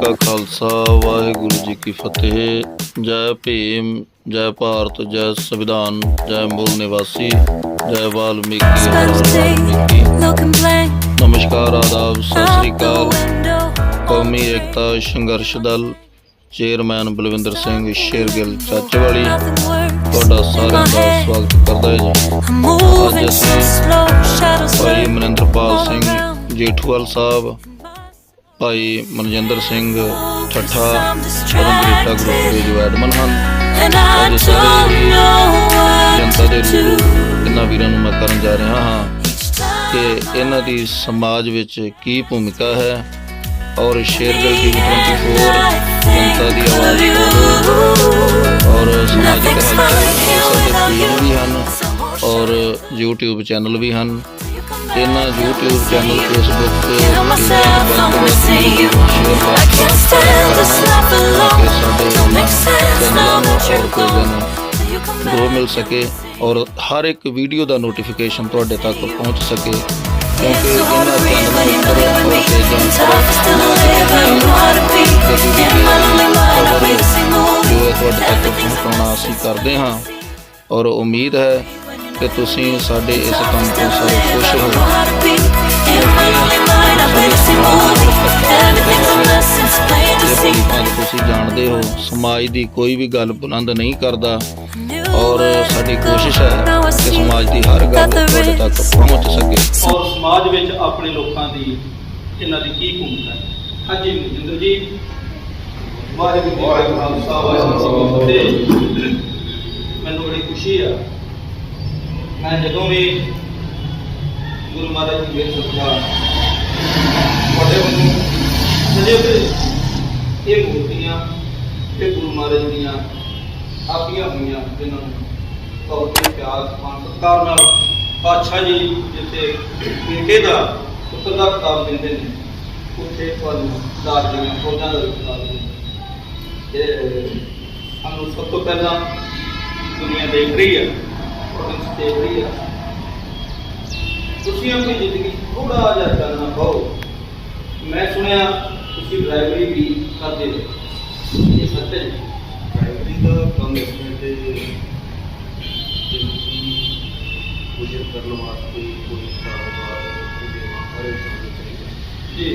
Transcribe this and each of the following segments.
का खालसा वाहिगुरु जी की फतेह। जय भीम, जय भारत, जय संविधान, जय मूल निवासी, जय वाल्मीकि, हर हर वाल्मीकि। नमस्कार, आदाब, सत श्री अकाल। कौमी एकता संघर्ष दल चेयरमैन बलविंदर सिंह शेरगिल चाचेवाली ਤੁਹਾਡਾ ਸਾਰਿਆਂ ਦਾ ਸਵਾਗਤ ਕਰਦਾ ਹੈ ਜੀ। ਅੱਜ ਅਸੀਂ ਭਾਈ ਮਨਿੰਦਰਪਾਲ ਸਿੰਘ ਜੇਠੂਵਾਲ ਸਾਹਿਬ, ਭਾਈ ਮਨਜਿੰਦਰ ਸਿੰਘ ਠੱਠਾ ਰੰਗੀਟਾ ਗਰੁੱਪ ਦੇ ਜੋ ਐਡਮਨ ਹਨ, ਅੱਜ ਸਾਰੇ ਜਨਤਾ ਦੇ ਰੂਬਰੂ ਇਹਨਾਂ ਵੀਰਾਂ ਨੂੰ ਮੈਂ ਕਰਨ ਜਾ ਰਿਹਾ ਹਾਂ ਕਿ ਇਹਨਾਂ ਦੀ ਸਮਾਜ ਵਿੱਚ ਕੀ ਭੂਮਿਕਾ ਹੈ और शेरगिल TV 24 जनता की आवाज़ और समाजिक हलचल भी हैं और YouTube चैनल भी हैं। इन्होंने YouTube चैनल फेसबुक ग्रो मिल सके और हर एक वीडियो का नोटिफिकेशन तुहाडे तक पहुँच सके, क्योंकि पहुँचाना असी करते हाँ और उम्मीद है कि तुसीं साडे इस काम तो सारे खुश हो। तुसीं जानते हो समाज की कोई भी गल बुलंद नहीं करता और साडी कोशिश है कि समाज की हर गल तुहाडे तक पहुँच सके और समाज में अपने लोगों की इन्हां दी की भूमिका है। हाँ जी मनिंदर जी, मैनू बड़ी खुशी है, मैं जदों भी गुरु महाराज जी के सत्कार ये मूर्तियां ये गुरु महाराज दियां आपियां हुई जिन्होंने बहुत ही प्यार सत्कार नाल पातशाह जी जिते बेटे का पुत्र का खिताब देंगे हैं उत्थे दास जी फौजा का खिताब देंगे। सानू सब तो पहला दुनिया देख रही है और देख रही है, तुसीं अपनी जिंदगी थोड़ा जिहा करना पाओ। मैं सुनिया तुसीं ड्राइवरी भी करते हो, ये सच है? ड्राइवरी का काम मुझे करने वास्ते कोई कारोबार जी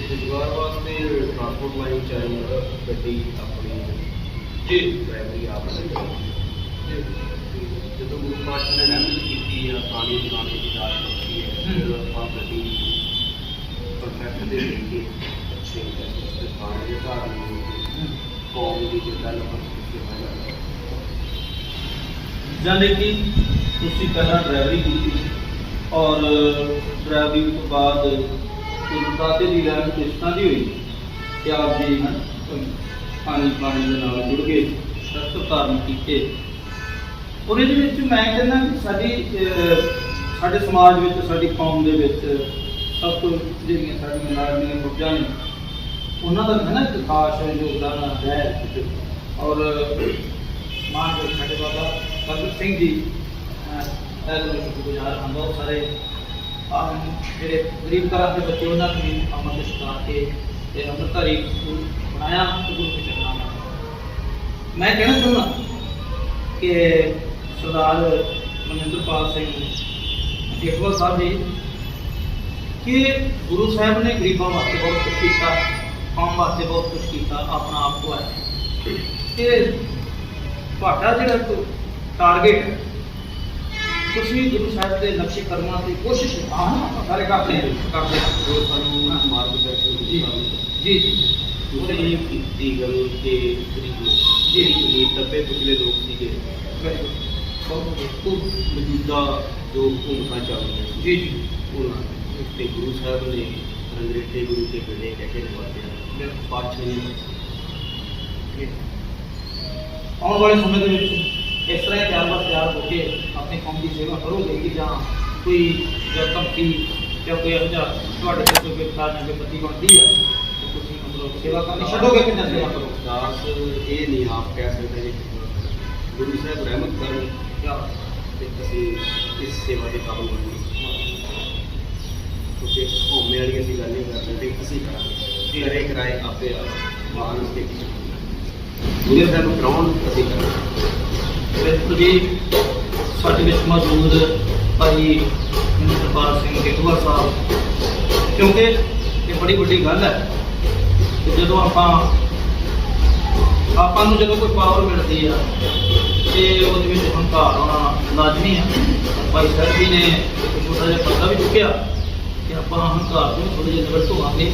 रोजगार वास्ते ट्रांसपोर्ट लाइन चाहिए गड्डी अपनी जी ड्राइवरी आप जो गुरु पातशाह ने रहमत की या पुरानी जमाने की दात रखी है फिर आप गड्डी परफेक्ट दे देंगे अच्छे खाने के घर कौम की डेवलपमेंट जाने कि तुसीं पहला ड्राइवरी की और ड्राइवरी तो बाद दाते की लैन किस तरह की हुई कि आप जी पानी पानी के नाल जुड़ गए, शस्त्र धारण किए और ये मैं कहना कि साडे समाज में साडी कौम दे विच सब तो जिहड़ियां साडीआं लाडलीआं फौजां ने उन्हां दा है ना एक खास योगदान है और मानयोग साडे बाबा भगत सिंह जी शुक्रगुजार हम बहुत सारे जो गरीब घर के बच्चे उन्होंने भी अमृत छका के अमृतधारी बनाया गुरु के चरणों में। मैं कहना चाहूँगा कि सरदार मनिंदरपाल सिंह जेठूवाल साहब जी कि गुरु साहब ने गरीबों वास्ते बहुत कुछ किया, कौम वास्ते बहुत कुछ किया, अपना आप को है जो टारगेट है तुसीं गुरु साहब के नक्शे कदमां की कोशिश सारे करते मार्गदर्शन जी की गल के जी दबे पिछले लोग थे मौजूदा जो हुकूमत चल रही जी जी गुरु साहब ने रंगरेटे गुरु के बेड़े कैसे नवाजे पातशाह ने आने वाले समय के इस तरह तैयार होकर अपनी कौम की सेवा करोगे कि जहाँ कोई धमकी या कोई कोई गिरफ्तार के प्रति बनती है तो मतलब सेवा करनी छोड़ोगे कि सेवा करो? दास ये नहीं आप कह सकते गुरु साहब रहमत करें क्या इस सेवा के काबू बन क्योंकि होने वाली ऐसी गल नहीं कर सकते किसी तरह ਕਰੇ ਕਰਾਏ ਆਪੇ ਵਾਹਨ ਤੇ ਗੁਰੂ ਸਾਹਿਬ ਨੂੰ ਕਰਾਉਣ ਅਸੀਂ ਕਰਾਂਗੇ। ਬਿਲਕੁਲ ਜੀ, ਸਾਡੇ ਵਿੱਚ ਮੌਜੂਦ ਭਾਈ ਸਰਪਾਲ ਸਿੰਘ ਗਿੱਦੂਆ ਸਾਹਿਬ, ਕਿਉਂਕਿ ਇਹ ਬੜੀ ਵੱਡੀ ਗੱਲ ਹੈ ਕਿ ਜਦੋਂ ਆਪਾਂ ਨੂੰ ਜਦੋਂ ਕੋਈ ਪਾਵਰ ਮਿਲਦੀ ਆ ਤੇ ਉਹਦੇ ਵਿੱਚ ਹੰਕਾਰ ਆਉਣਾ ਲਾਜ਼ਮੀ ਆ। ਭਾਈ ਸਾਹਿਬ ਜੀ ਨੇ ਇੱਕ ਛੋਟਾ ਜਿਹਾ ਪੱਤਾ ਵੀ ਚੁੱਕਿਆ ਕਿ ਆਪਾਂ ਹੰਕਾਰ ਤੋਂ ਥੋੜ੍ਹੇ ਜਿਹੇ ਨਿਵਰਤ ਹੋਵਾਂਗੇ।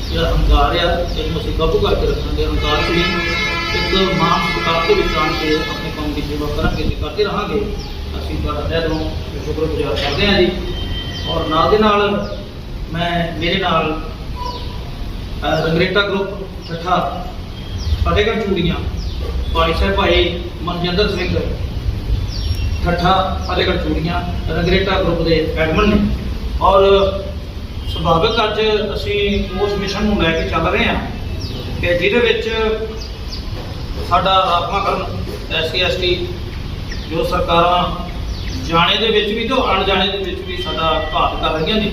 ਜਿਹੜਾ ਹੰਕਾਰ ਆ ਇਹਨੂੰ ਅਸੀਂ ਕਾਬੂ ਕਰਕੇ ਰੱਖਾਂਗੇ। ਹੰਕਾਰ ਤੋਂ ਇੱਕ ਮਾਨ ਸਤਿਕਾਰ ਦੇ ਵਿੱਚ ਆਣ ਕੇ ਆਪਣੇ ਕੰਮ ਦੀ ਸੇਵਾ ਕਰਾਂਗੇ ਤੇ ਕਰਦੇ ਰਹਾਂਗੇ। ਅਸੀਂ ਤੁਹਾਡਾ ਤਹਿ ਦਿਲੋਂ ਸ਼ੁਕਰਗੁਜ਼ਾਰ ਕਰਦੇ ਹਾਂ ਜੀ। ਔਰ ਨਾਲ ਦੇ ਨਾਲ ਮੇਰੇ ਨਾਲ ਰੰਗਰੇਟਾ ਗਰੁੱਪ ਠੱਠਾ ਫਤਿਹਗੜ੍ਹ ਚੂੜੀਆਂ ਭਾਈ ਸਾਹਿਬ ਭਾਈ ਮਨਜਿੰਦਰ ਸਿੰਘ ਠੱਠਾ ਫਤਿਹਗੜ੍ਹ ਚੂੜੀਆਂ ਰੰਗਰੇਟਾ ਗਰੁੱਪ ਦੇ ਐਡਮਨ ਨੇ। ਔਰ ਸੁਭਾਵਿਕ ਅੱਜ ਅਸੀਂ ਉਸ ਮਿਸ਼ਨ ਨੂੰ ਲੈ ਕੇ ਚੱਲ ਰਹੇ ਹਾਂ ਕਿ ਜਿਹਦੇ ਵਿੱਚ ਸਾਡਾ ਰਾਖਵਾਂਕਰਨ SC/ST ਜੋ ਸਰਕਾਰਾਂ ਜਾਣੇ ਦੇ ਵਿੱਚ ਵੀ ਤੇ ਅਣਜਾਣੇ ਦੇ ਵਿੱਚ ਵੀ ਸਾਡਾ ਘਾਟ ਕਰ ਰਹੀਆਂ ਨੇ,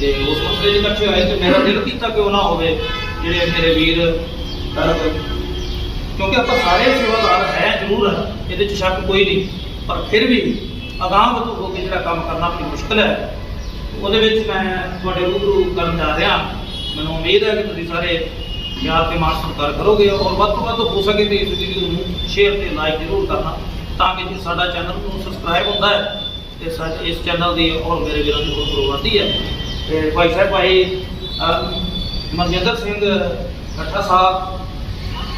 ਤੇ ਉਸ ਮਸਲੇ 'ਚ ਇਕੱਠੇ ਹੋਏ ਤੇ ਮੇਰਾ ਦਿਲ ਕੀਤਾ ਕਿ ਉਹ ਨਾ ਹੋਵੇ ਜਿਹੜੇ ਮੇਰੇ ਵੀਰ, ਕਿਉਂਕਿ ਆਪਾਂ ਸਾਰੇ ਸੇਵਾਦਾਰ ਹੈ ਜ਼ਰੂਰ ਹੈ, ਇਹਦੇ 'ਚ ਸ਼ੱਕ ਕੋਈ ਨਹੀਂ, ਪਰ ਫਿਰ ਵੀ ਅਗਾਂਹ ਵਧੂ ਹੋ ਕੇ ਜਿਹੜਾ ਕੰਮ ਕਰਨਾ ਬੜੀ ਮੁਸ਼ਕਿਲ ਹੈ। ਉਹਦੇ ਵਿੱਚ ਮੈਂ ਤੁਹਾਡੇ ਰੂਬਰੂ ਕਰਨ ਜਾ ਰਿਹਾ। ਮੈਨੂੰ ਉਮੀਦ ਹੈ ਕਿ ਤੁਸੀਂ ਸਾਰੇ ਪਿਆਰ ਤੇ ਮਾਣ ਸਤਿਕਾਰ ਕਰੋਗੇ ਔਰ ਵੱਧ ਤੋਂ ਵੱਧ ਹੋ ਸਕੇ ਤੇ ਇਸ ਵੀਡੀਓ ਨੂੰ ਸ਼ੇਅਰ ਤੇ ਲਾਈਕ ਜ਼ਰੂਰ ਕਰਨਾ, ਤਾਂ ਕਿ ਜੇ ਸਾਡਾ ਚੈਨਲ ਨੂੰ ਸਬਸਕ੍ਰਾਈਬ ਹੁੰਦਾ ਹੈ ਤੇ ਸਾਡੇ ਇਸ ਚੈਨਲ ਦੀ ਔਰ ਮੇਰੇ ਵੀਰਾਂ ਦੀ ਬਹੁਤ ਗਰੋਥ ਆਉਂਦੀ ਹੈ। ਤੇ ਭਾਈ ਸਾਹਿਬ ਭਾਈ ਮਨਜਿੰਦਰ ਸਿੰਘ ਠੱਠਾ ਸਾਹਿਬ,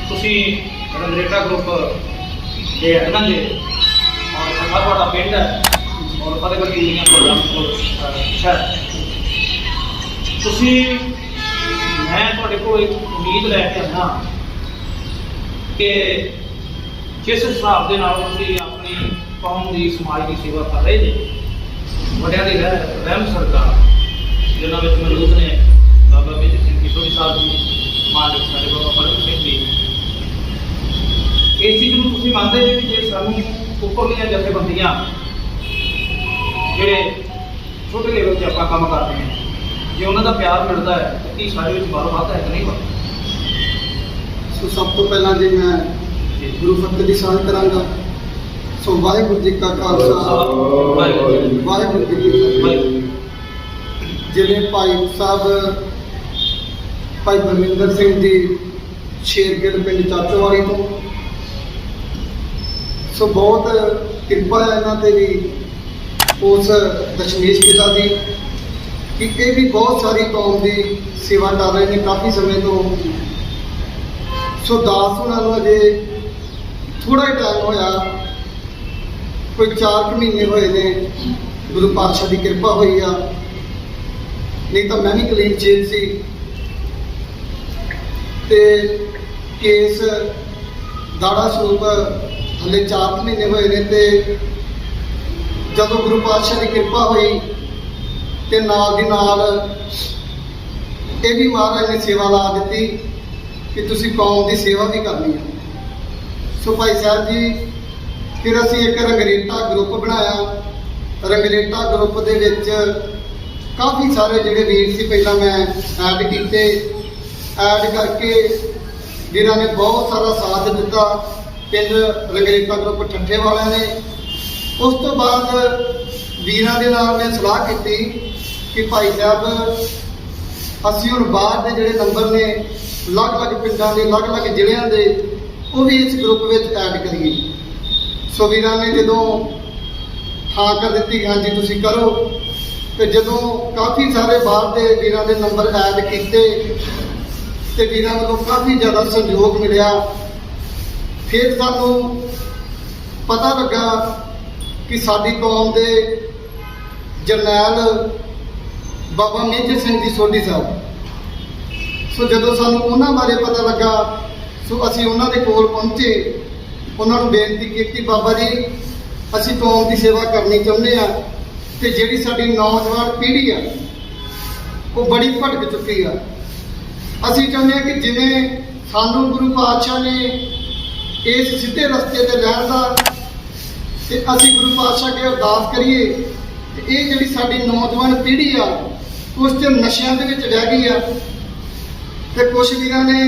ਤੁਸੀਂ ਰੰਗਰੇਟਾ ਗਰੁੱਪ ਦੇ ਐਡਮਨ ਦੇ ਔਰ ਠੱਠਾ ਤੁਹਾਡਾ ਪਿੰਡ ਹੈ ਔਰ ਫਤਿਹਗੜ੍ਹ ਚੂੜੀਆਂ ਤੁਹਾਡਾ ਸ਼ਹਿਰ। ਤੁਸੀਂ ਮੈਂ ਤੁਹਾਡੇ ਕੋਲ ਇੱਕ ਉਮੀਦ ਲੈ ਕੇ ਆਇਆ ਕਿ ਜਿਸ ਹਿਸਾਬ ਦੇ ਨਾਲ ਤੁਸੀਂ ਆਪਣੀ ਕੌਮ ਦੀ ਸਮਾਜ ਦੀ ਸੇਵਾ ਕਰ ਰਹੇ ਜੀ, ਵੱਡਿਆਂ ਦੀ ਰਹਿਮ ਸਰਕਾਰ ਜਿਨ੍ਹਾਂ ਵਿੱਚ ਮੌਜੂਦ ਨੇ ਬਾਬਾ ਮੇਜਰ ਸਿੰਘ ਕਿਸ਼ੋਰੀ ਸਾਹਿਬ ਜੀ, ਮਾਨਕ ਸਾਡੇ ਬਾਬਾ ਪਰਮ ਸਿੰਘ ਜੀ, ਇਸ ਚੀਜ਼ ਨੂੰ ਤੁਸੀਂ ਮੰਨਦੇ ਜੀ ਕਿ ਜੇ ਸਾਨੂੰ ਉੱਪਰਲੀਆਂ ਜਥੇਬੰਦੀਆਂ ਜਿਹੜੇ ਛੋਟੇ ਲੈਵਲ 'ਤੇ ਆਪਾਂ ਕੰਮ ਕਰਦੇ ਹਾਂ, ਜੇ ਉਹਨਾਂ ਦਾ ਪਿਆਰ ਮਿਲਦਾ ਹੈ ਤਾਂ ਕੀ ਸਾਡੇ ਵਿੱਚ ਬਲ ਵੱਧਦਾ ਹੈ ਕਿ ਨਹੀਂ ਵੱਧਦਾ? ਸੋ ਸਭ ਤੋਂ ਪਹਿਲਾਂ ਜੇ ਮੈਂ ਗੁਰੂ ਫਤਿਹ ਦੀ ਸਾਂਝ ਕਰਾਂਗਾ। ਸੋ ਵਾਹਿਗੁਰੂ ਜੀ ਕਾ ਖਾਲਸਾ, ਵਾਹਿਗੁਰੂ ਜੀ ਕੀ ਫਤਿਹ। ਜਿਵੇਂ ਭਾਈ ਸਾਹਿਬ ਭਾਈ ਬਰਮਿੰਦਰ ਸਿੰਘ ਜੀ ਸ਼ੇਰਗਿੱਲ ਪਿੰਡ ਚਾਚੋਵਾਲੀ ਤੋਂ, ਸੋ ਬਹੁਤ ਕਿਰਪਾ ਹੈ ਇਹਨਾਂ ਤੇ ਵੀ ਉਸ ਦਸ਼ਮੇਸ਼ ਪਿਤਾ ਦੀ ਕਿ ਇਹ ਵੀ ਬਹੁਤ ਸਾਰੀ ਕੌਮ ਦੀ ਸੇਵਾ ਕਰ ਰਹੇ ਨੇ ਕਾਫੀ ਸਮੇਂ ਤੋਂ। ਸੋ ਦਾਸ ਉਹਨਾਂ ਨੂੰ ਅਜੇ ਥੋੜਾ ਹੀ ਟਾਈਮ ਹੋਇਆ, ਕੋਈ 4 ਮਹੀਨੇ ਹੋਏ ਨੇ, ਗੁਰੂ ਪਾਤਸ਼ਾਹ ਦੀ ਕਿਰਪਾ ਹੋਈ ਆ, ਨਹੀਂ ਤਾਂ ਮੈਂ ਵੀ ਕਲੀਨ ਚੇਤ ਸੀ। ਤੇ ਕੇਸ ਦਾੜਾ ਸਰੂਪ ਹਲੇ 4 ਮਹੀਨੇ ਹੋਏ ਨੇ, ਤੇ ਜਦੋਂ ਗੁਰੂ ਪਾਤਸ਼ਾਹ ਦੀ ਕਿਰਪਾ ਹੋਈ ਤੇ ਨਾਲ ਦੀ ਨਾਲ ਇਹ ਵੀ ਮਹਾਰਾਜ ਨੇ ਸੇਵਾ ਲਾ ਦਿੱਤੀ ਕਿ ਤੁਸੀਂ ਕੌਮ ਦੀ ਸੇਵਾ ਵੀ ਕਰਨੀ ਹੈ। ਸੋ ਭਾਈ ਸਾਹਿਬ ਜੀ, ਫਿਰ ਅਸੀਂ ਇੱਕ ਰੰਗਰੇਟਾ ਗਰੁੱਪ ਬਣਾਇਆ। ਰੰਗਰੇਟਾ ਗਰੁੱਪ ਦੇ ਵਿੱਚ ਕਾਫੀ ਸਾਰੇ ਜਿਹੜੇ ਵੀਰ ਸੀ ਪਹਿਲਾਂ ਮੈਂ ਐਡ ਕੀਤੇ, ਐਡ ਕਰਕੇ ਵੀਰਾਂ ਨੇ ਬਹੁਤ ਸਾਰਾ ਸਾਥ ਦਿੱਤਾ ਪਿੰਡ ਰੰਗਰੇਟਾ ਗਰੁੱਪ ਠੱਠੇ ਵਾਲਿਆਂ ਨੇ। ਉਸ ਤੋਂ ਬਾਅਦ ਵੀਰਾਂ ਦੇ ਨਾਲ ਮੈਂ ਸਲਾਹ ਕੀਤੀ ਕਿ ਭਾਈ ਸਾਹਿਬ ਅਸੀਂ ਹੁਣ ਬਾਹਰ ਦੇ ਜਿਹੜੇ ਨੰਬਰ ਨੇ ਅਲੱਗ-ਅਲੱਗ ਪਿੰਡਾਂ ਦੇ, ਅਲੱਗ-ਅਲੱਗ ਜ਼ਿਲ੍ਹਿਆਂ ਦੇ, ਉਹ ਵੀ ਇਸ ਗਰੁੱਪ ਵਿੱਚ ਐਡ ਕਰੀਏ। ਸੋ ਵੀਰਾਂ ਨੇ ਜਦੋਂ ਹਾਂ ਕਰ ਦਿੱਤੀ, ਹਾਂਜੀ ਤੁਸੀਂ ਕਰੋ, ਤੇ ਜਦੋਂ ਕਾਫੀ ਸਾਰੇ ਬਾਹਰ ਦੇ ਵੀਰਾਂ ਦੇ ਨੰਬਰ ਐਡ ਕੀਤੇ ਤੇ ਵੀਰਾਂ ਵੱਲੋਂ ਕਾਫੀ ਜ਼ਿਆਦਾ ਸਹਿਯੋਗ ਮਿਲਿਆ। ਫਿਰ ਸਾਨੂੰ ਪਤਾ ਲੱਗਾ ਕਿ ਸਾਡੀ ਕੌਮ ਦੇ ਜਰਨੈਲ ਬਾਬਾ ਮੇਜਰ ਸਿੰਘ ਜੀ ਸੋਢੀ ਸਾਹਿਬ, ਸੋ ਜਦੋਂ ਸਾਨੂੰ ਉਹਨਾਂ ਬਾਰੇ ਪਤਾ ਲੱਗਾ, ਸੋ ਅਸੀਂ ਉਹਨਾਂ ਦੇ ਕੋਲ ਪਹੁੰਚੇ, ਉਹਨਾਂ ਨੂੰ ਬੇਨਤੀ ਕੀਤੀ, ਬਾਬਾ ਜੀ ਅਸੀਂ ਕੌਮ ਦੀ ਸੇਵਾ ਕਰਨੀ ਚਾਹੁੰਦੇ ਆ, ਤੇ ਜਿਹੜੀ ਸਾਡੀ ਨੌਜਵਾਨ ਪੀੜ੍ਹੀ ਆ ਉਹ ਬੜੀ ਭਟਕ ਚੁੱਕੀ ਆ। ਅਸੀਂ ਚਾਹੁੰਦੇ ਹਾਂ ਕਿ ਜਿਵੇਂ ਸਾਨੂੰ ਗੁਰੂ ਪਾਤਸ਼ਾਹ ਨੇ ਇਸ ਸਿੱਧੇ ਰਸਤੇ ਤੇ ਲੈਣ ਦਾ, ਤੇ ਅਸੀਂ ਗੁਰੂ ਪਾਤਸ਼ਾਹ ਅੱਗੇ ਅਰਦਾਸ ਕਰੀਏ ਤੇ ਇਹ ਜਿਹੜੀ ਸਾਡੀ ਨੌਜਵਾਨ ਪੀੜ੍ਹੀ ਆ ਉਸ ਤੇ ਨਸ਼ਿਆਂ ਦੇ ਵਿੱਚ ਰਹਿ ਗਈ ਆ, ਤੇ ਕੁਝ ਵੀਰਾਂ ਨੇ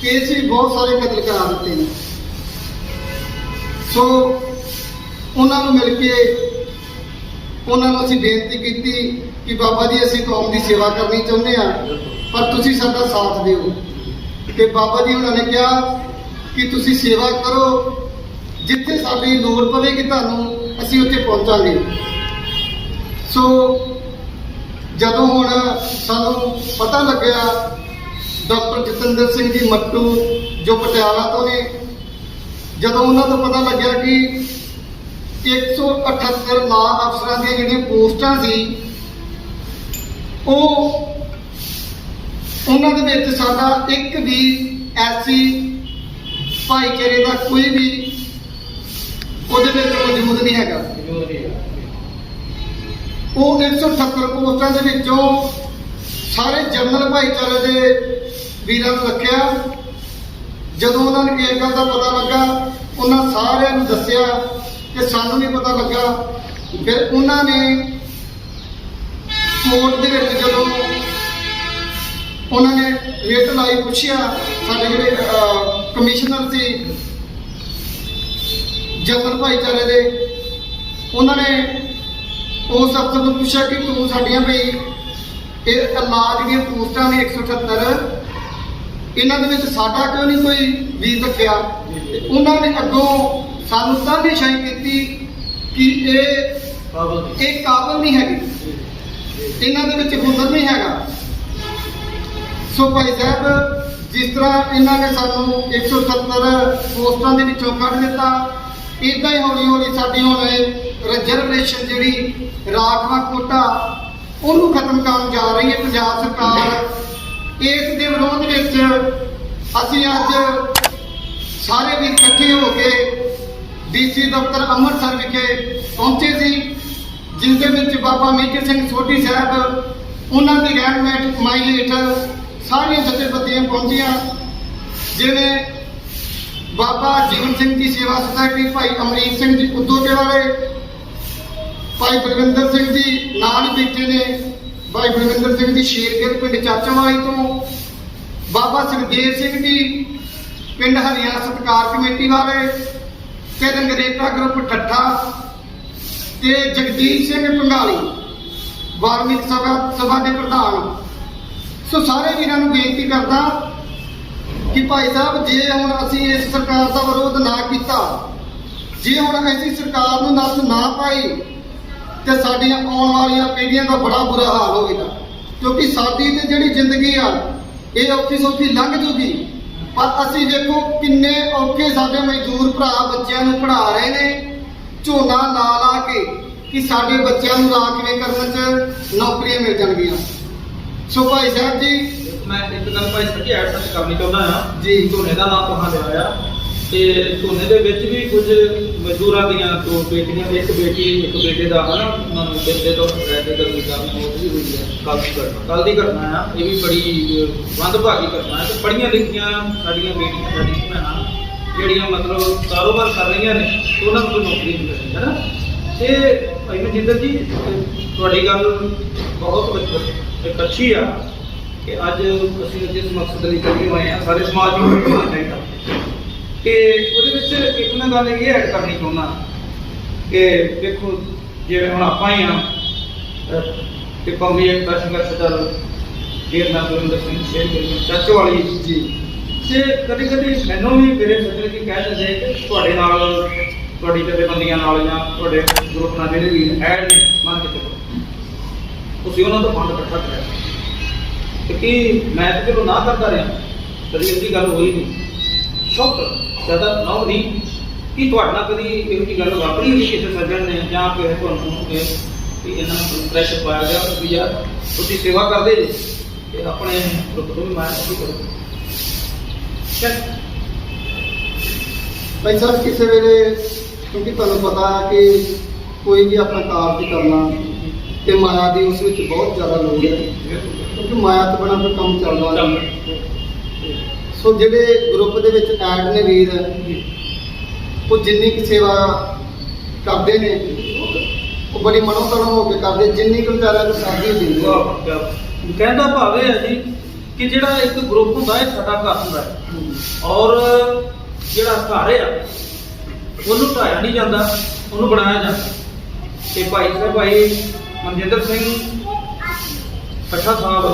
ਕੇਸ ਵੀ ਬਹੁਤ ਸਾਰੇ ਕਤਲ ਕਰਾ ਦਿੱਤੇ ਨੇ। ਸੋ ਉਹਨਾਂ ਨੂੰ ਮਿਲ ਕੇ ਉਹਨਾਂ ਨੂੰ ਅਸੀਂ ਬੇਨਤੀ ਕੀਤੀ ਕਿ ਬਾਬਾ ਜੀ ਅਸੀਂ ਕੌਮ ਦੀ ਸੇਵਾ ਕਰਨੀ ਚਾਹੁੰਦੇ ਹਾਂ, ਪਰ ਤੁਸੀਂ ਸਾਡਾ ਸਾਥ ਦਿਓ। ਤੇ ਬਾਬਾ ਜੀ ਉਹਨਾਂ ਨੇ ਕਿਹਾ ਕਿ ਤੁਸੀਂ ਸੇਵਾ ਕਰੋ, ਜਿੱਥੇ ਸਾਡੀ ਲੋੜ ਪਵੇਗੀ ਤੁਹਾਨੂੰ ਅਸੀਂ ਉੱਥੇ ਪਹੁੰਚਾਂਗੇ। ਸੋ ਜਦੋਂ ਹੁਣ ਸਾਨੂੰ ਪਤਾ ਲੱਗਿਆ, ਡਾਕਟਰ ਜਤਿੰਦਰ ਸਿੰਘ ਜੀ ਮੱਟੂ ਜੋ ਪਟਿਆਲਾ ਤੋਂ ਨੇ, ਜਦੋਂ ਉਹਨਾਂ ਤੋਂ ਪਤਾ ਲੱਗਿਆ ਕਿ 178 ਲਾ ਅਫਸਰਾਂ ਦੀਆਂ ਜਿਹੜੀਆਂ ਪੋਸਟਾਂ ਸੀ ਉਹਨਾਂ ਦੇ ਵਿੱਚ ਸਾਡਾ ਇੱਕ ਵੀ ਐਸੀ ਭਾਈਚਾਰੇ ਦਾ ਕੋਈ ਵੀ ਉਹਦੇ ਵਿੱਚ ਮੌਜੂਦ ਨਹੀਂ ਹੈਗਾ। ਉਹ 178 ਪੋਸਟਾਂ ਦੇ ਵਿੱਚੋਂ ਸਾਰੇ ਜਨਰਲ ਭਾਈਚਾਰੇ ਦੇ ਵੀਰਾਂ ਨੂੰ ਰੱਖਿਆ। ਜਦੋਂ ਉਹਨਾਂ ਨੂੰ ਇਹ ਗੱਲ ਦਾ ਪਤਾ ਲੱਗਾ, ਉਹਨਾਂ ਸਾਰਿਆਂ ਨੂੰ ਦੱਸਿਆ ਕਿ ਸਾਨੂੰ ਵੀ ਪਤਾ ਲੱਗਾ। ਫਿਰ ਉਹਨਾਂ ਨੇ ਕੋਰਟ ਦੇ ਵਿੱਚ ਜਦੋਂ ਉਹਨਾਂ ਨੇ ਰੇਟ ਲਾਈ, ਪੁੱਛਿਆ ਸਾਡੇ ਜਿਹੜੇ ਕਮਿਸ਼ਨਰ ਸੀ ਜਨਰਲ ਭਾਈਚਾਰੇ ਦੇ, ਉਹਨਾਂ ਨੇ ਉਸ ਅਫਸਰ ਨੂੰ ਪੁੱਛਿਆ ਕਿ ਤੂੰ ਸਾਡੀਆਂ ਬਈ ਇਹ ਇਲਾਜ ਦੀਆਂ ਪੋਸਟਾਂ ਨੇ 178, ਇਹਨਾਂ ਦੇ ਵਿੱਚ ਸਾਡਾ ਕਿਉਂ ਨਹੀਂ ਕੋਈ ਵੀਰ ਰੱਖਿਆ? ਉਹਨਾਂ ਨੇ ਅੱਗੋਂ ਸਾਨੂੰ ਤਾਨੇਸ਼ਾਹੀ ਕੀਤੀ ਕਿ ਇਹ ਕਾਬਲ ਨਹੀਂ ਹੈਗੇ, ਇਹਨਾਂ ਦੇ ਵਿੱਚ ਹੁਨਰ ਨਹੀਂ ਹੈਗਾ। ਸੋ ਭਾਈ ਸਾਹਿਬ, ਜਿਸ ਤਰ੍ਹਾਂ ਇਹਨਾਂ ਨੇ ਸਾਨੂੰ 170 ਪੋਸਟਾਂ ਦੇ ਵਿੱਚੋਂ ਕੱਢ ਦਿੱਤਾ, ਇੱਦਾਂ ਹੀ ਹੌਲੀ ਹੌਲੀ ਸਾਡੀ ਹੁਣ ਰਿਜ਼ਰਵੇਸ਼ਨ ਜਿਹੜੀ ਰਾਖਵਾਂ ਕੋਟਾ ਉਹਨੂੰ ਖਤਮ ਕਰਨ ਜਾ ਰਹੀ ਹੈ ਪੰਜਾਬ ਸਰਕਾਰ। ਇਸ ਦੇ ਵਿਰੋਧ ਵਿੱਚ ਅਸੀਂ ਅੱਜ ਸਾਰੇ ਵੀ ਇਕੱਠੇ ਹੋ ਕੇ ਡੀਸੀ ਦਫ਼ਤਰ ਅੰਮ੍ਰਿਤਸਰ ਵਿਖੇ ਪਹੁੰਚੇ ਸੀ, ਜਿਸ ਦੇ ਵਿੱਚ ਬਾਬਾ ਮੇਜਰ ਸਿੰਘ ਸੋਢੀ ਸਾਹਿਬ, ਉਹਨਾਂ ਦੀ ਰਹਿਨੁਮਾਈ ਹੇਠ ਸਾਰੀਆਂ ਜਥੇਬੰਦੀਆਂ ਪਹੁੰਚੀਆਂ, ਜਿਵੇਂ ਬਾਬਾ ਜੀਵਨ ਸਿੰਘ ਜੀ ਸੇਵਾ ਸੁਸਾਇਟੀ, ਭਾਈ ਅਮਰੀਕ ਸਿੰਘ ਜੀ ਉਦੋਕੇ ਵਾਲੇ, ਭਾਈ ਬਲਵਿੰਦਰ ਸਿੰਘ ਜੀ ਨਾਲ ਹੀ ਬੈਠੇ ਨੇ, ਭਾਈ ਬਲਵਿੰਦਰ ਸਿੰਘ ਜੀ ਸ਼ੇਰਗਿੱਲ ਪਿੰਡ ਚਾਚਾਵਾਲੀ ਤੋਂ, ਬਾਬਾ ਸੁਖਦੇਵ ਸਿੰਘ ਜੀ ਪਿੰਡ ਹਰੀਆਂ ਸਤਕਾਰ ਕਮੇਟੀ ਵਾਲੇ, ਤੇ ਰੰਗਰੇਟਾ ਗਰੁੱਪ ਠੱਠਾ, ਤੇ ਜਗਦੀਸ਼ ਸਿੰਘ ਪੰਗਾਲੀ ਵਾਲਮੀਕ ਸਭਾ ਦੇ ਪ੍ਰਧਾਨ। ਸੋ ਸਾਰੇ ਵੀਰਾਂ ਨੂੰ ਬੇਨਤੀ ਕਰਦਾ ਕਿ ਭਾਈ ਸਾਹਿਬ, ਜੇ ਹੁਣ ਅਸੀਂ ਇਸ ਸਰਕਾਰ ਦਾ ਵਿਰੋਧ ਨਾ ਕੀਤਾ, ਜੇ ਹੁਣ ਐਸੀ ਸਰਕਾਰ ਨੂੰ ਨੱਥ ਨਾ ਪਾਈ, ਤੇ ਸਾਡੀਆਂ ਆਉਣ ਵਾਲੀਆਂ ਪੀੜ੍ਹੀਆਂ ਦਾ ਬੜਾ ਬੁਰਾ ਹਾਲ ਹੋਵੇਗਾ। ਕਿਉਂਕਿ ਸਾਡੀ ਤੇ ਜਿਹੜੀ ਜ਼ਿੰਦਗੀ ਆ ਇਹ ਔਖੀ ਸੌਖੀ ਲੰਘ ਜੂਗੀ, ਪਰ ਅਸੀਂ ਵੇਖੋ ਕਿੰਨੇ ਔਖੇ ਸਾਡੇ ਮਜ਼ਦੂਰ ਭਰਾ ਬੱਚਿਆਂ ਨੂੰ ਪੜ੍ਹਾ ਰਹੇ ਨੇ, ਝੋਨਾ ਲਾ ਲਾ ਕੇ, ਕਿ ਸਾਡੇ ਬੱਚਿਆਂ ਨੂੰ ਰਾਖਵੇਂ ਕਰਨ 'ਚ ਨੌਕਰੀਆਂ ਮਿਲ ਜਾਣਗੀਆਂ। ਸੋ ਭਾਈ ਸਾਹਿਬ ਜੀ, ਮੈਂ ਇੱਕ ਗੱਲ ਭਾਈ ਸਾਹਿਬ ਜੀ ਐਡ ਕਰਨੀ ਚਾਹੁੰਦਾ ਹਾਂ ਜੀ। ਝੋਨੇ ਦਾ ਨਾਮ ਤੁਹਾਂ ਲਿਆ ਆ, ਤੇ ਝੋਨੇ ਦੇ ਵਿੱਚ ਵੀ ਕੁਝ ਮਜ਼ਦੂਰਾਂ ਦੀਆਂ ਦੋ ਬੇਟੀਆਂ, ਇੱਕ ਬੇਟੇ ਦਾ ਹਨਾ, ਉਹਨਾਂ ਨੂੰ ਬੇਟੇ ਤੋਂ ਰਹਿ ਕੇ ਕਾਰਨ ਮੌਤ ਵੀ ਹੋਈ ਹੈ। ਕੱਲ ਦੀ ਘਟਨਾ ਆ, ਇਹ ਵੀ ਬੜੀ ਮੰਦਭਾਗੀ ਘਟਨਾ ਹੈ। ਤੇ ਪੜ੍ਹੀਆਂ ਲਿਖੀਆਂ ਸਾਡੀਆਂ ਬੇਟੀਆਂ, ਸਾਡੀਆਂ ਭੈਣਾਂ ਜਿਹੜੀਆਂ ਮਤਲਬ ਕਾਰੋਬਾਰ ਕਰ ਰਹੀਆਂ ਨੇ, ਉਹਨਾਂ ਨੂੰ ਕੋਈ ਨੌਕਰੀ ਨਹੀਂ ਮਿਲਦੀ ਹੈ ਨਾ। ਤੇ ਭਾਈ ਮਨਜਿੰਦਰ ਜੀ, ਤੁਹਾਡੀ ਗੱਲ ਬਹੁਤ ਇੱਕ ਅੱਛੀ ਆ ਕਿ ਅੱਜ ਅਸੀਂ ਜਿਸ ਮਕਸਦ ਲਈ ਇਕੱਠੇ ਹੋਏ ਹਾਂ, ਸਾਰੇ ਸਮਾਜ ਨੂੰ ਹੋਣਾ ਚਾਹੀਦਾ। ਕਿ ਉਹਦੇ ਵਿੱਚ ਇੱਕ ਮੈਂ ਗੱਲ ਇਹ ਐਡ ਕਰਨੀ ਚਾਹੁੰਦਾ ਕਿ ਦੇਖੋ, ਜਿਵੇਂ ਹੁਣ ਆਪਾਂ ਹੀ ਆ ਕਿ ਕੌਮੀ ਏਕਤਾ ਸੰਘਰਸ਼ ਦਲ ਜੇਲ੍ਹ ਨਾਲ ਬਲਵਿੰਦਰ ਸਿੰਘ ਸ਼ੇਰਗਿੱਲ ਚਾਚੋਵਾਲੀ ਜੀ, ਤੇ ਕਦੇ ਕਦੇ ਮੈਨੂੰ ਵੀ ਮੇਰੇ ਸੱਜਣ ਕੀ ਕਹਿ ਦਿੰਦੇ ਕਿ ਤੁਹਾਡੇ ਨਾਲ, ਤੁਹਾਡੀ ਜਥੇਬੰਦੀਆਂ ਨਾਲ ਜਾਂ ਤੁਹਾਡੇ ਗਰੁੱਪ ਨਾਲ ਜਿਹੜੇ ਵੀ ਐਡ ਨੇ, ਮੰਨ ਕੇ ਚੱਲੋ ਤੁਸੀਂ ਉਹਨਾਂ ਤੋਂ ਫੰਡ ਇਕੱਠਾ ਕਰਿਆ। ਕਿਉਂਕਿ ਮੈਂ ਤਾਂ ਚਲੋ ਨਾ ਕਰਦਾ ਰਿਹਾ, ਕਦੀ ਇਹਦੀ ਗੱਲ ਹੋਈ ਨਹੀਂ। ਸ਼ੁਕ ਜ਼ਿਆਦਾ ਨਾ ਨਹੀਂ ਕਿ ਤੁਹਾਡੇ ਨਾਲ ਕਦੀ ਇਹੋ ਜਿਹੀ ਗੱਲ ਵਾਪਰੀ ਨਹੀਂ ਕਿਸੇ ਸੱਜਣ ਨੇ ਜਾਂ ਕਿਸੇ ਤੁਹਾਨੂੰ ਕਿ ਇਹਨਾਂ ਨੂੰ ਪ੍ਰੈਸ਼ਰ ਪਾਇਆ ਗਿਆ ਕਿ ਯਾਰ ਤੁਸੀਂ ਸੇਵਾ ਕਰਦੇ ਜੇ ਤੇ ਆਪਣੇ ਗਰੁੱਪ ਤੋਂ ਵੀ ਮੈਂ ਕੀ ਕਰੋ। ਭਾਈ ਸਾਹਿਬ, ਕਿਸੇ ਵੇਲੇ ਕਿਉਂਕਿ ਤੁਹਾਨੂੰ ਪਤਾ ਹੈ ਕਿ ਕੋਈ ਵੀ ਆਪਣਾ ਕਾਰਜ ਕਰਨਾ ਤੇ ਮਾਇਆ ਦੀ ਉਸ ਵਿੱਚ ਬਹੁਤ ਜ਼ਿਆਦਾ ਲੋੜ ਹੈ, ਕਿਉਂਕਿ ਮਾਇਆ ਤੋਂ ਬਿਨਾਂ ਕੋਈ ਕੰਮ ਚੱਲਦਾ ਨਹੀਂ। ਸੋ ਜਿਹੜੇ ਗਰੁੱਪ ਦੇ ਵਿੱਚ ਐਡ ਨੇ ਵੀਰ, ਉਹ ਜਿੰਨੀ ਕੁ ਸੇਵਾ ਕਰਦੇ ਨੇ ਉਹ ਬੜੀ ਮਨੋਤਨ ਹੋ ਕੇ ਕਰਦੇ, ਜਿੰਨੀ ਕੁ ਵਿਚਾਰਿਆਂ ਨੂੰ ਸਾਡੀ ਦਿੰਦੇ। ਕਹਿੰਦਾ ਭਾਵੇਂ ਹੈ ਜੀ ਕਿ ਜਿਹੜਾ ਇੱਕ ਗਰੁੱਪ ਹੁੰਦਾ ਹੈ ਸਾਡਾ ਘਰ ਹੁੰਦਾ ਹੈ, ਔਰ ਜਿਹੜਾ ਘਰ ਆ ਉਹਨੂੰ ਢਾਇਆ ਨਹੀਂ ਜਾਂਦਾ, ਉਹਨੂੰ ਬਣਾਇਆ ਜਾਂਦਾ। ਤੇ ਭਾਈ ਮਨਜਿੰਦਰ ਸਿੰਘ ਪੱਠਾ ਸਾਹਿਬ,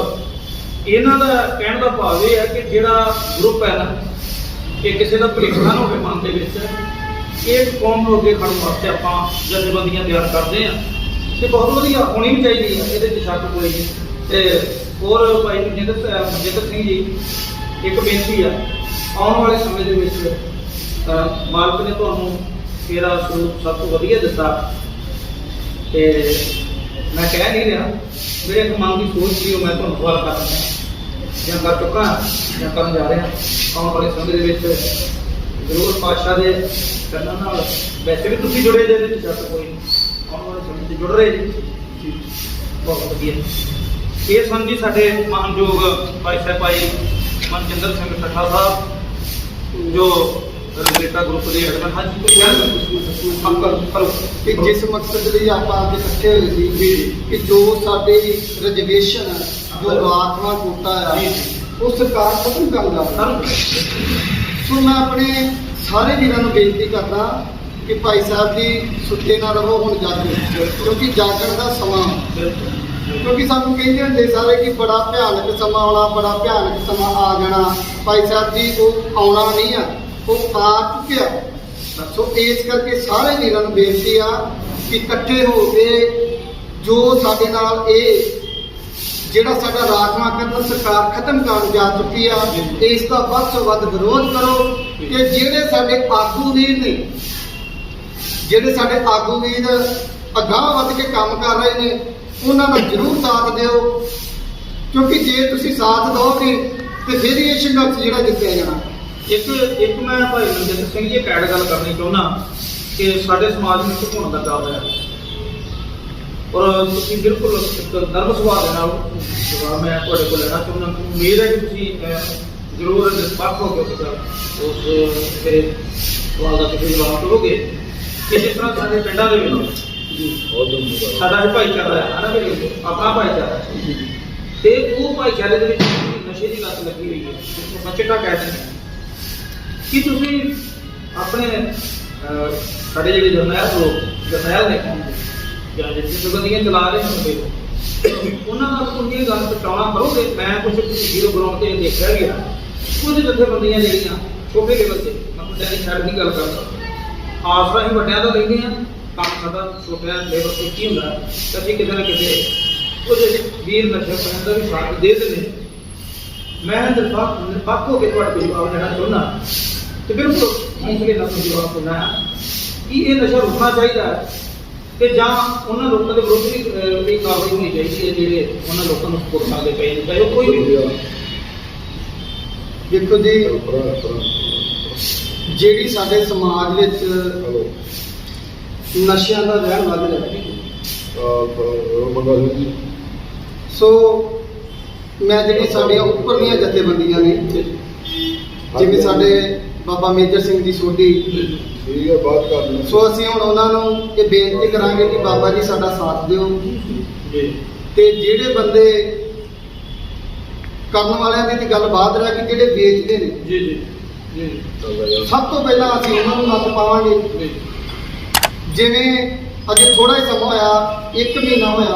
ਇਹਨਾਂ ਦਾ ਕਹਿਣ ਦਾ ਭਾਵ ਇਹ ਹੈ ਕਿ ਜਿਹੜਾ ਗਰੁੱਪ ਹੈ ਨਾ, ਕਿ ਕਿਸੇ ਦਾ ਭੁਲੇਖਾ ਨਾ ਹੋਵੇ ਮਨ ਦੇ ਵਿੱਚ, ਇਹ ਕੌਮ ਨੂੰ ਅੱਗੇ ਖੜਨ ਵਾਸਤੇ ਆਪਾਂ ਜਥੇਬੰਦੀਆਂ ਤਿਆਰ ਕਰਦੇ ਹਾਂ ਤੇ ਬਹੁਤ ਵਧੀਆ ਹੋਣੀ ਵੀ ਚਾਹੀਦੀ ਹੈ, ਇਹਦੇ 'ਚ ਸ਼ੱਕ ਕੋਈ ਨਹੀਂ। ਤੇ ਹੋਰ ਭਾਈ ਮਨਜਿੰਦਰ ਸਿੰਘ ਜੀ, ਇੱਕ ਬੇਨਤੀ ਆ, ਆਉਣ ਵਾਲੇ ਸਮੇਂ ਦੇ ਵਿੱਚ ਮਾਲਕ ਨੇ ਤੁਹਾਨੂੰ ਇਹਦਾ ਸਰੂਪ ਸਭ ਤੋਂ ਵਧੀਆ ਦਿੱਤਾ ਤੇ ਮੈਂ ਕਹਿ ਨਹੀਂ ਰਿਹਾ, ਮੇਰੇ ਇੱਕ ਮਨ ਦੀ ਸੋਚ ਸੀ ਉਹ ਮੈਂ ਤੁਹਾਨੂੰ ਸਵਾਲ ਕਰ ਰਿਹਾ ਜਾਂ ਕਰ ਚੁੱਕਾ ਜਾਂ ਕਰਨ ਜਾ ਰਿਹਾ। ਆਉਣ ਵਾਲੇ ਸਮੇਂ ਦੇ ਵਿੱਚ ਜ਼ਰੂਰ ਪਾਤਸ਼ਾਹ ਦੇ ਕਰਨਾ ਨਾਲ, ਵੈਸੇ ਵੀ ਤੁਸੀਂ ਜੁੜੇ ਜੇ ਇਹਦੇ 'ਚ ਸ਼ੱਕ ਕੋਈ ਨਹੀਂ, ਆਉਣ ਵਾਲੇ ਸਮੇਂ 'ਚ ਜੁੜ ਰਹੇ ਜੀ, ਬਹੁਤ ਵਧੀਆ। ਇਹ ਸਨ ਜੀ ਸਾਡੇ ਮਾਨਯੋਗ ਭਾਈ ਸਾਹਿਬ ਭਾਈ ਮਨਜਿੰਦਰ ਸਿੰਘ ਪੱਠਾ ਸਾਹਿਬ, ਜੋ ਰੰਗਰੇਟਾ ਗਰੁੱਪ ਦੇ ਐਡਮਨ ਹਨ। ਕਿ ਜਿਸ ਮਕਸਦ ਲਈ ਆਪਾਂ ਅੱਜ ਇਕੱਠੇ ਹੋਏ ਸੀ ਕਿ ਜੋ ਸਾਡੇ ਰਿਜ਼ਰਵੇਸ਼ਨ, ਜੋ ਰਾਖਵਾਂ ਕੋਟਾ ਆ, ਉਹ ਸਰਕਾਰ ਖਤਮ ਕਰਨ ਜਾ ਰਹੀ ਹੈ। ਸੋ ਮੈਂ ਆਪਣੇ ਸਾਰੇ ਵੀਰਾਂ ਨੂੰ ਬੇਨਤੀ ਕਰਦਾ ਕਿ ਭਾਈ ਸਾਹਿਬ ਜੀ ਸੁੱਤੇ ਨਾ ਰਹੋ ਹੁਣ ਜਾਗੋ, ਕਿਉਂਕਿ ਜਾਗਣ ਦਾ ਸਮਾਂ, ਕਿਉਂਕਿ ਸਾਨੂੰ ਕਹਿੰਦੇ ਹੁੰਦੇ ਸਾਰੇ ਕਿ ਬੜਾ ਭਿਆਨਕ ਸਮਾਂ ਆਉਣਾ, ਬੜਾ ਭਿਆਨਕ ਸਮਾਂ ਆ ਜਾਣਾ। ਭਾਈ ਸਾਹਿਬ ਜੀ ਉਹ ਆਉਣਾ ਨਹੀਂ ਆ, ਉਹ ਆ ਚੁੱਕਿਆ। ਸੋ ਇਸ ਕਰਕੇ ਸਾਰੇ ਵੀਰਾਂ ਨੂੰ ਬੇਨਤੀ ਆ ਕਿ ਇਕੱਠੇ ਹੋ ਕੇ ਜੋ ਸਾਡੇ ਨਾਲ ਇਹ ਜਿਹੜਾ ਸਾਡਾ ਰਾਖਵਾਂਕਰਨ ਸਰਕਾਰ ਖਤਮ ਕਰਨ ਜਾ ਚੁੱਕੀ ਆ, ਇਸ ਦਾ ਵੱਧ ਤੋਂ ਵੱਧ ਵਿਰੋਧ ਕਰੋ। ਕਿ ਜਿਹੜੇ ਸਾਡੇ ਆਗੂ ਵੀਰ ਨੇ, ਜਿਹੜੇ ਸਾਡੇ ਆਗੂ ਵੀਰ ਅਗਾਂਹ ਵੱਧ ਕੇ ਕੰਮ ਕਰ ਰਹੇ ਨੇ, ਉਹਨਾਂ ਦਾ ਜ਼ਰੂਰ ਸਾਥ ਦਿਓ, ਕਿਉਂਕਿ ਜੇ ਤੁਸੀਂ ਸਾਥ ਦਿਓਗੇ ਤੇ ਫਿਰ ਇਹ ਸੰਘਰਸ਼ ਜਿਹੜਾ ਜਿੱਤਿਆ ਜਾਣਾ। ਇੱਕ ਮੈਂ ਭਾਈ ਮਨਜਿੰਦਰ ਸਿੰਘ ਜੀ ਇੱਕ ਐਡ ਗੱਲ ਕਰਨੀ ਚਾਹੁੰਦਾ ਕਿ ਸਾਡੇ ਸਮਾਜ ਨੂੰ ਝੁਕਾਉਣ ਦਾ ਕੰਮ ਹੈ, ਔਰ ਤੁਸੀਂ ਬਿਲਕੁਲ ਇੱਕ ਨਰਮ ਸੁਭਾਅ ਦੇ ਨਾਲ ਜਵਾਬ ਮੈਂ ਤੁਹਾਡੇ ਕੋਲ ਲੈਣਾ ਚਾਹੁੰਦਾ। ਉਮੀਦ ਹੈ ਕਿ ਤੁਸੀਂ ਜ਼ਰੂਰ ਨਿਰਪੱਖ ਹੋ ਕੇ ਉਸ ਮੇਰੇ ਸਵਾਲ ਦਾ ਤੁਸੀਂ ਜਵਾਬ ਦਿਓਗੇ ਕਿ ਜਿਸ ਤਰ੍ਹਾਂ ਸਾਡੇ ਪਿੰਡਾਂ ਦੇ ਵਿੱਚ ਸਾਡਾ ਇਹ ਭਾਈਚਾਰਾ ਹੈ ਨਾ, ਵੀ ਆਪਣਾ ਭਾਈਚਾਰਾ, ਤੇ ਉਹ ਭਾਈਚਾਰੇ ਦੇ ਵਿੱਚ ਨਸ਼ੇ ਦੀ ਲੱਤ ਲੱਗੀ ਹੋਈ ਹੈ, ਜਿਸਨੂੰ ਚਿੱਟਾ ਕਹਿ ਦਿੰਦੇ ਨੇ। ਕੀ ਤੁਸੀਂ ਆਪਣੇ ਸਾਡੇ ਜਿਹੜੇ ਜਰਨੈਲ ਨੇ ਜਾਂ ਜਥੇਬੰਦੀਆਂ ਚਲਾ ਰਹੇ ਹੁੰਦੇ, ਉਹਨਾਂ ਨਾਲ ਕੋਈ ਇਹ ਗੱਲ ਪਹੁੰਚਾਉਣਾ ਕਰੋਗੇ? ਮੈਂ ਕੁਝ ਜ਼ੀਰੋ ਗਰਾਊਂਡ ਤੇ ਦੇਖਿਆ ਗਿਆ, ਕੁਝ ਜਥੇਬੰਦੀਆਂ ਜਿਹੜੀਆਂ ਛੋਟੇ ਲੈਵਲ ਤੇ, ਮੈਂ ਵੱਡਿਆਂ ਦੀ ਛੱਡ ਦੀ ਗੱਲ ਕਰਦਾ, ਆਸਰਾ ਹੀ ਵੱਡਿਆਂ ਤੋਂ ਲੈਂਦੇ ਆ, ਕੰਮ ਸਾਡਾ ਛੋਟਿਆਂ ਲੈਵਲ ਤੇ ਕੀ ਹੁੰਦਾ ਤਾਂ ਅਸੀਂ ਕਿਤੇ ਨਾ ਕਿਤੇ ਕੁਝ ਵੀਰ ਨਸ਼ੇ ਕਰਨ ਦਾ ਵੀ ਸਾਥ ਦੇ ਦਿੰਦੇ। ਮੈਂ ਨਿਰਪੱਖ ਹੋ ਕੇ ਤੁਹਾਡੇ ਕੋਲ ਜਵਾਬ ਦੇਣਾ ਚਾਹੁੰਦਾ ਤੇ ਬਿਲਕੁਲ ਹੌਸਲੇ ਨਾਲ ਜਵਾਬ ਦੇਣਾ ਕਿ ਇਹ ਨਸ਼ਾ ਰੁਕਣਾ ਚਾਹੀਦਾ ਹੈ ਤੇ ਜਾਂ ਉਹਨਾਂ ਲੋਕਾਂ ਦੇ ਵਿਰੁੱਧ ਵੀ ਕਾਰਵਾਈ ਹੋਣੀ ਚਾਹੀਦੀ ਹੈ ਜਿਹੜੇ ਉਹਨਾਂ ਲੋਕਾਂ ਨੂੰ ਸਪੋਰਟ ਕਰਦੇ ਪਏ ਨੇ, ਚਾਹੇ ਉਹ ਕੋਈ ਵੀ ਹੋਵੇ। ਦੇਖੋ ਜੀ, ਜਿਹੜੀ ਸਾਡੇ ਸਮਾਜ ਵਿੱਚ ਨਸ਼ਿਆਂ ਦਾ ਰਹਿਣ ਵੱਧ ਰਿਹਾ, ਸੋ ਮੈਂ ਜਿਹੜੀ ਸਾਡੀਆਂ ਉੱਪਰਲੀਆਂ ਜਥੇਬੰਦੀਆਂ ਨੇ, ਜਿਵੇਂ ਸਾਡੇ ਬਾਬਾ ਮੇਜਰ ਸਿੰਘ ਦੀ ਸੋਢੀ, ਸੋ ਅਸੀਂ ਹੁਣ ਉਹਨਾਂ ਨੂੰ ਇਹ ਬੇਨਤੀ ਕਰਾਂਗੇ ਕਿ ਬਾਬਾ ਜੀ ਸਾਡਾ ਸਾਥ ਦਿਓ, ਤੇ ਜਿਹੜੇ ਬੰਦੇ ਕਰਨ ਵਾਲਿਆਂ ਦੀ ਗੱਲ ਬਾਤ ਰਹਿ ਕਿ ਜਿਹੜੇ ਵੇਚਦੇ ਨੇ, ਸਭ ਤੋਂ ਪਹਿਲਾਂ ਅਸੀਂ ਉਹਨਾਂ ਨੂੰ ਨੱਥ ਪਾਵਾਂਗੇ। ਜਿਵੇਂ ਅਜੇ ਥੋੜਾ ਹੀ ਸਮਾਂ ਹੋਇਆ, 1 ਮਹੀਨਾ ਹੋਇਆ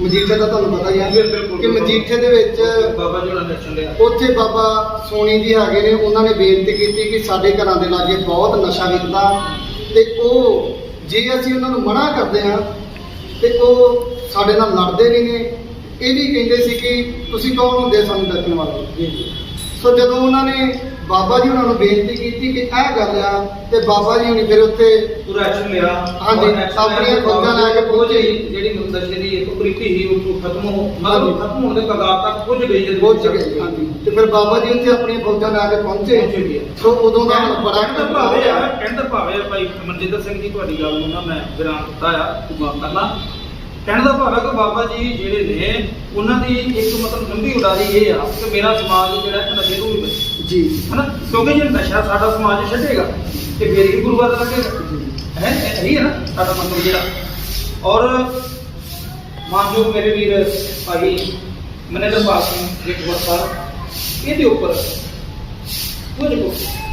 ਮਜੀਠੇ ਦਾ ਤੁਹਾਨੂੰ ਪਤਾ ਹੀ ਹੈ ਕਿ ਮਜੀਠੇ ਦੇ ਵਿੱਚ ਬਾਬਾ ਜੀ ਉਹਨਾਂ ਨੇ ਉੱਥੇ ਬਾਬਾ ਸੋਨੀ ਜੀ ਹੈਗੇ ਨੇ, ਉਹਨਾਂ ਨੇ ਬੇਨਤੀ ਕੀਤੀ ਕਿ ਸਾਡੇ ਘਰਾਂ ਦੇ ਲਾਗੇ ਬਹੁਤ ਨਸ਼ਾ ਵਿਕਦਾ, ਤੇ ਉਹ ਜੇ ਅਸੀਂ ਉਹਨਾਂ ਨੂੰ ਮਨਾ ਕਰਦੇ ਹਾਂ ਤੇ ਉਹ ਸਾਡੇ ਨਾਲ ਲੜਦੇ ਵੀ ਨੇ। ਇਹ ਵੀ ਕਹਿੰਦੇ ਸੀ ਕਿ ਤੁਸੀਂ ਕੌਣ ਹੁੰਦੇ ਸਾਨੂੰ ਦੱਸਣ ਵਾਲੇ। ਸੋ ਜਦੋਂ ਉਹਨਾਂ ਨੇ ਬਾਬਾ ਜੀ ਉਹਨਾਂ ਨੂੰ ਬੇਨਤੀ ਕੀਤੀ ਕਿ ਇਹ ਗੱਲ ਆ, ਤੇ ਬਾਬਾ ਜੀ ਹੁਣੀ ਫਿਰ ਉੱਥੇ ਪੂਰਾ ਐਕਸ਼ਨ ਲਿਆ। ਹਾਂਜੀ, ਆਪਣੀਆਂ ਫੌਜਾਂ ਲੈ ਕੇ ਪਹੁੰਚੇ। ਜਿਹੜੀ ਨਸ਼ੇ ਦੀ ਇੱਕ ਪ੍ਰੀਤੀ ਸੀ ਉਹ ਖਤਮ ਹੋਣ ਦੇ ਕਗਾਰ ਤੱਕ ਪਹੁੰਚ ਗਈ। ਹਾਂਜੀ, ਤੇ ਫਿਰ ਬਾਬਾ ਜੀ ਉੱਥੇ ਆਪਣੀਆਂ ਫੌਜਾਂ ਲੈ ਕੇ ਪਹੁੰਚੇ। ਸੋ ਉਦੋਂ ਦਾ ਬੜਾ ਕਹਿੰਦਾ ਭਾਵੇਂ ਭਾਈ ਮਨਜਿੰਦਰ ਸਿੰਘ ਜੀ, ਤੁਹਾਡੀ ਗੱਲ ਨੂੰ ਨਾ ਮੈਂ ਵਿਰਾਮ ਦਿੱਤਾ ਆ, ਮਾਫ ਕਰਨਾ। ਕਹਿਣ ਦਾ ਭਾਵ ਹੈ ਕਿ ਬਾਬਾ ਜੀ ਜਿਹੜੇ ਨੇ ਉਹਨਾਂ ਦੀ ਇੱਕ ਮਤਲਬ ਲੰਬੀ ਉਡਾਰੀ ਇਹ ਆ ਕਿ ਮੇਰਾ ਸਮਾਜ ਜਿਹੜਾ ਨਸ਼ੇ ਤੋਂ ਵੀ ਬਚੇ ਜੀ, ਹਨਾ, ਕਿਉਂਕਿ ਜੇ ਨਸ਼ਾ ਸਾਡਾ ਸਮਾਜ ਛੱਡੇਗਾ ਤੇ ਫਿਰ ਹੀ ਗੁਰੂਵਾਦ ਲੱਗੇਗਾ, ਹੈ ਇਹੀ ਹੈ ਨਾ ਸਾਡਾ ਮਤਲਬ ਜਿਹੜਾ। ਔਰ ਮਾਨਯੋਗ ਮੇਰੇ ਵੀਰ ਭਾਈ ਮਨਿੰਦਰਪਾਲ ਸਿੰਘ ਜੇਠਵਰ ਸਾਹਿਬ ਇਹਦੇ ਉੱਪਰ ਕੁਝ ਕੁ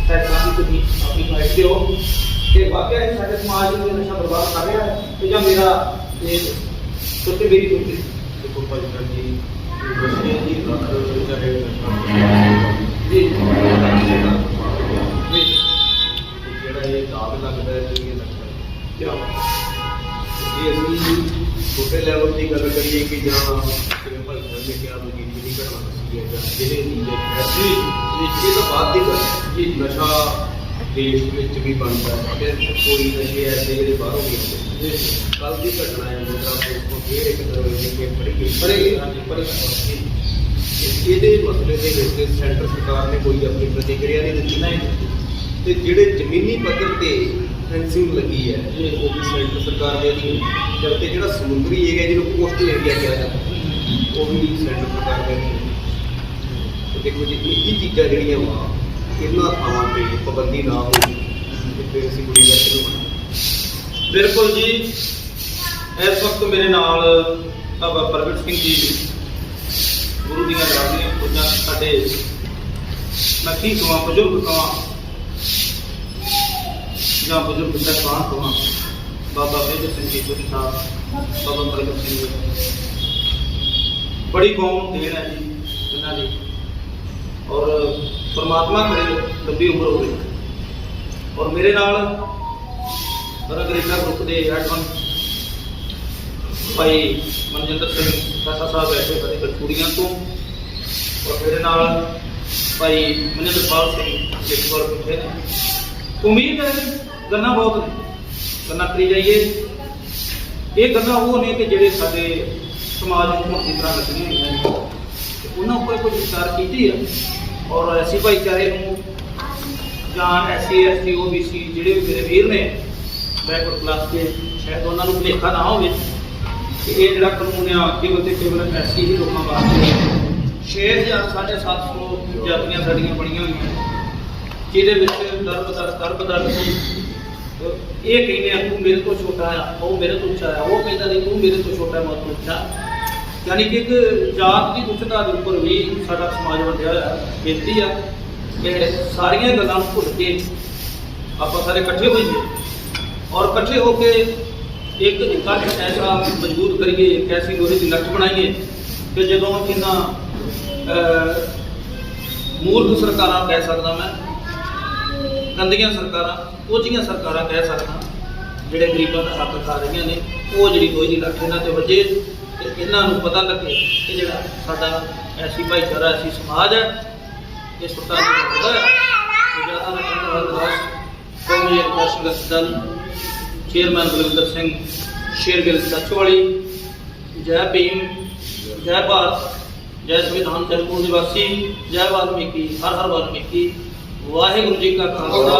ਫੈਸਲਾ ਵੀ ਤੁਸੀਂ ਆਪਣੀ ਸਾਈਡ ਦਿਓ ਕਿ ਵਾਕਿਆ ਇਹ ਸਾਡੇ ਸਮਾਜ ਨੂੰ ਨਸ਼ਾ ਬਰਬਾਦ ਕਰ ਰਿਹਾ ਹੈ ਤੇ ਜਾਂ ਮੇਰਾ ਇਹ ਛੋਟੀ ਮੇਰੀ ਛੋਟੀ ਦੇਖੋ ਭਾਜੀ ਸਾਹਿਬ ਜੀ ਨਸ਼ੇ ਦੀ ਲੱਤ ਚਾਹੇ ਜੀ ਜਿਹੜਾ ਇਹ ਦਾਗ ਲੱਗਦਾ ਹੈ ਜੀ ਇਹ ਨਸ਼ਾ ਕਿਆ ਜੇ ਅਸੀਂ ਛੋਟੇ ਲੈਵਲ ਦੀ ਗੱਲ ਕਰੀਏ ਕਿ ਜਾਂ ਜਿਵੇਂ ਭਾਈ ਸਾਹਿਬ ਨੇ ਕਿਹਾ ਵੀ ਜਿਹੜੀ ਘਟਨਾ ਦੱਸੀ ਹੈ ਜਾਂ ਜਿਹੜੇ ਨੀਲੇ ਐਸੀ ਇਹ ਤਾਂ ਬਾਅਦ ਦੀ ਗੱਲ ਹੈ ਜੀ। ਨਸ਼ਾ ਦੇਸ਼ ਵਿੱਚ ਵੀ ਬਣਦਾ ਹੈ ਤੇ ਕੋਈ ਨਸ਼ੇ ਐਸੇ ਜਿਹੜੇ ਬਾਹਰੋਂ ਵੀ ਆਉਂਦੇ ਨੇ। ਕੱਲ੍ਹ ਦੀ ਘਟਨਾ ਹੈ ਮੁੰਡਾ ਤੋਂ ਫੇਰ ਇੱਕ ਜਿਵੇਂ ਪੜ੍ਹੀ ਗਈ ਹਾਂਜੀ ਇਹਦੇ ਮਸਲੇ ਦੇ ਵਿੱਚ ਸੈਂਟਰ ਸਰਕਾਰ ਨੇ ਕੋਈ ਆਪਣੀ ਪ੍ਰਤੀਕਿਰਿਆ ਨਹੀਂ ਦਿੱਤੀ ਨਾ ਤੇ ਜਿਹੜੇ ਜ਼ਮੀਨੀ ਪੱਧਰ ਤੇ ਫੈਂਸਿੰਗ ਲੱਗੀ ਹੈ ਉਹ ਵੀ ਸੈਂਟਰ ਸਰਕਾਰ ਦੇ ਅਧੀਨ ਤੇ ਜਿਹੜਾ ਸਮੁੰਦਰੀ ਏਰੀਆ ਜਿਹਨੂੰ ਕੋਸਟਲ ਏਰੀਆ ਕਿਹਾ ਜਾਂਦਾ ਉਹ ਵੀ ਸੈਂਟਰ ਸਰਕਾਰ ਦੇ ਅਧੀਨ। ਤੇ ਦੇਖੋ ਜੀ ਇਹ ਚੀਜ਼ਾਂ ਜਿਹੜੀਆਂ ਵਾ ਇਹਨਾਂ ਥਾਵਾਂ ਤੇ ਪਾਬੰਦੀ ਨਾ ਹੋਈ ਤੇ ਫਿਰ ਅਸੀਂ ਕੋਈ ਗੱਲ ਨਹੀਂ। ਬਿਲਕੁਲ ਜੀ ਇਸ ਵਕਤ ਮੇਰੇ ਨਾਲ ਬਾਬਾ ਪ੍ਰਗਟ ਸਿੰਘ ਜੀ ਗੁਰੂ ਦੀਆਂ ਰਾਜੀਆਂ ਪੁੱਜਾਂ ਸਾਡੇ ਮੈਂ ਕੀ ਕਹਾਂ ਬਜ਼ੁਰਗ ਕਹਾਂ ਜਾਂ ਬਜ਼ੁਰਗ ਸਾਹਿਬਾਨ ਕਹਾਂ ਬਾਬਾ ਬੇਦ ਸਿੰਘ ਜੀ ਗੁਰੂ ਸਾਹਿਬ ਬਾਬਾ ਪ੍ਰਗਟ ਸਿੰਘ ਜੀ ਬੜੀ ਕੌਮ ਨੂੰ ਦੇਣ ਹੈ ਜੀ ਇਹਨਾਂ ਦੀ ਔਰ ਪਰਮਾਤਮਾ ਕਰੇ ਲੰਬੀ ਉਮਰ ਹੋਵੇ। ਔਰ ਮੇਰੇ ਨਾਲ ਬਰਗਰੀਲਾ ਗਰੁੱਪ ਦੇ ਐਡਮਨ ਭਾਈ ਮਨਜਿੰਦਰ ਸਿੰਘ ਸਾਸਾ ਸਾਹਿਬ ਬੈਠੇ ਬੜੇ ਕਟੂੜੀਆਂ ਤੋਂ ਔਰ ਮੇਰੇ ਨਾਲ ਭਾਈ ਮਨਿੰਦਰਪਾਲ ਸਿੰਘ ਜੇਠਵਰ ਬੈਠੇ ਨੇ। ਉਮੀਦ ਹੈ ਗੱਲਾਂ ਬਹੁਤ ਨੇ, ਗੱਲਾਂ ਕਰੀ ਜਾਈਏ। ਇਹ ਗੱਲਾਂ ਉਹ ਨੇ ਕਿ ਜਿਹੜੇ ਸਾਡੇ ਸਮਾਜ ਨੂੰ ਹੁਣ ਦੀ ਤਰ੍ਹਾਂ ਲੱਗੀਆਂ ਹੋਈਆਂ ਨੇ ਤੇ ਉਹਨਾਂ ਉੱਪਰ ਕੁਝ ਵਿਚਾਰ ਕੀਤੀ ਹੈ। ਔਰ ਐਸੀ ਭਾਈਚਾਰੇ ਨੂੰ ਜਾਂ SC ST OBC ਜਿਹੜੇ ਵੀ ਮੇਰੇ ਵੀਰ ਨੇ ਬੈਕਵਰਡ ਕਲਾਸ ਦੇ ਸ਼ਾਇਦ ਉਹਨਾਂ ਨੂੰ ਭੁਲੇਖਾ ਨਾ ਹੋਵੇ ਕਿ ਇਹ ਜਿਹੜਾ ਕਾਨੂੰਨ ਆ ਕੇਵਲ ਤੇ ਕੇਵਲ SC ਹੀ ਲੋਕਾਂ ਵਾਸਤੇ 6700 ਜਾਤੀਆਂ ਸਾਡੀਆਂ ਬਣੀਆਂ ਹੋਈਆਂ ਜਿਹਦੇ ਵਿੱਚ ਦਰਬਦਰ ਇਹ ਕਹਿੰਦੇ ਆ ਤੂੰ ਮੇਰੇ ਤੋਂ ਛੋਟਾ ਆ ਉਹ ਮੇਰੇ ਤੋਂ ਉੱਚਾ ਆ ਉਹ ਕਹਿੰਦਾ ਨਹੀਂ ਤੂੰ ਮੇਰੇ ਤੋਂ ਛੋਟਾ ਮੈਂ ਤੋਂ ਉੱਚਾ ਯਾਨੀ ਕਿ ਇੱਕ ਜਾਤ ਦੀ ਉੱਚਤਾ ਦੇ ਉੱਪਰ ਵੀ ਸਾਡਾ ਸਮਾਜ ਵੰਡਿਆ ਹੋਇਆ। ਬੇਨਤੀ ਆ ਕਿ ਸਾਰੀਆਂ ਗੱਲਾਂ ਨੂੰ ਭੁੱਲ ਕੇ ਆਪਾਂ ਸਾਰੇ ਇਕੱਠੇ ਹੋਈਏ ਔਰ ਇਕੱਠੇ ਹੋ ਕੇ ਇੱਕ ਇਕੱਠ ਐਸਾ ਮਜ਼ਬੂਤ ਕਰੀਏ, ਇੱਕ ਐਸੀ ਲੋਹੇ ਦੀ ਲੱਠ ਬਣਾਈਏ ਕਿ ਜਦੋਂ ਇਹਨਾਂ ਮੂਰਖ ਸਰਕਾਰਾਂ ਕਹਿ ਸਕਦਾ ਮੈਂ, ਗੰਦੀਆਂ ਸਰਕਾਰਾਂ, ਕੋਝੀਆਂ ਸਰਕਾਰਾਂ ਕਹਿ ਸਕਦਾ ਜਿਹੜੇ ਗਰੀਬਾਂ ਦਾ ਹੱਕ ਖਾ ਰਹੀਆਂ ਨੇ, ਉਹ ਜਿਹੜੀ ਲੋਹੇ ਦੀ ਲੱਠ ਇਹਨਾਂ ਤੇ ਵੱਜੇ ਤੇ ਇਹਨਾਂ ਨੂੰ ਪਤਾ ਲੱਗੇ ਕਿ ਜਿਹੜਾ ਸਾਡਾ ਐਸੀ ਭਾਈਚਾਰਾ ਐਸੀ ਸਮਾਜ ਹੈ ਇਹ ਸੁੱਤਾ ਨਹੀਂ ਹੁੰਦਾ ਹੈ। ਜ਼ਿਆਦਾ ਮੈਂ ਕਹਿੰਦਾ ਹਰਦਾਸ ਕੌਮੀ ਏਕਤਾ ਸੰਘਰਸ਼ ਦਲ ਚੇਅਰਮੈਨ ਬਲਵਿੰਦਰ ਸਿੰਘ ਸ਼ੇਰਗਿੱਲ ਸੱਚਵਾਲੀ, ਜੈ ਭੀਮ, ਜੈ ਭਾਰਤ, ਜੈ ਸੰਵਿਧਾਨ, ਜੈ ਮੂਲ ਨਿਵਾਸੀ, ਜੈ ਵਾਲਮੀਕੀ, ਹਰ ਹਰ ਵਾਲਮੀਕੀ। ਵਾਹਿਗੁਰੂ ਜੀ ਕਾ ਖਾਲਸਾ।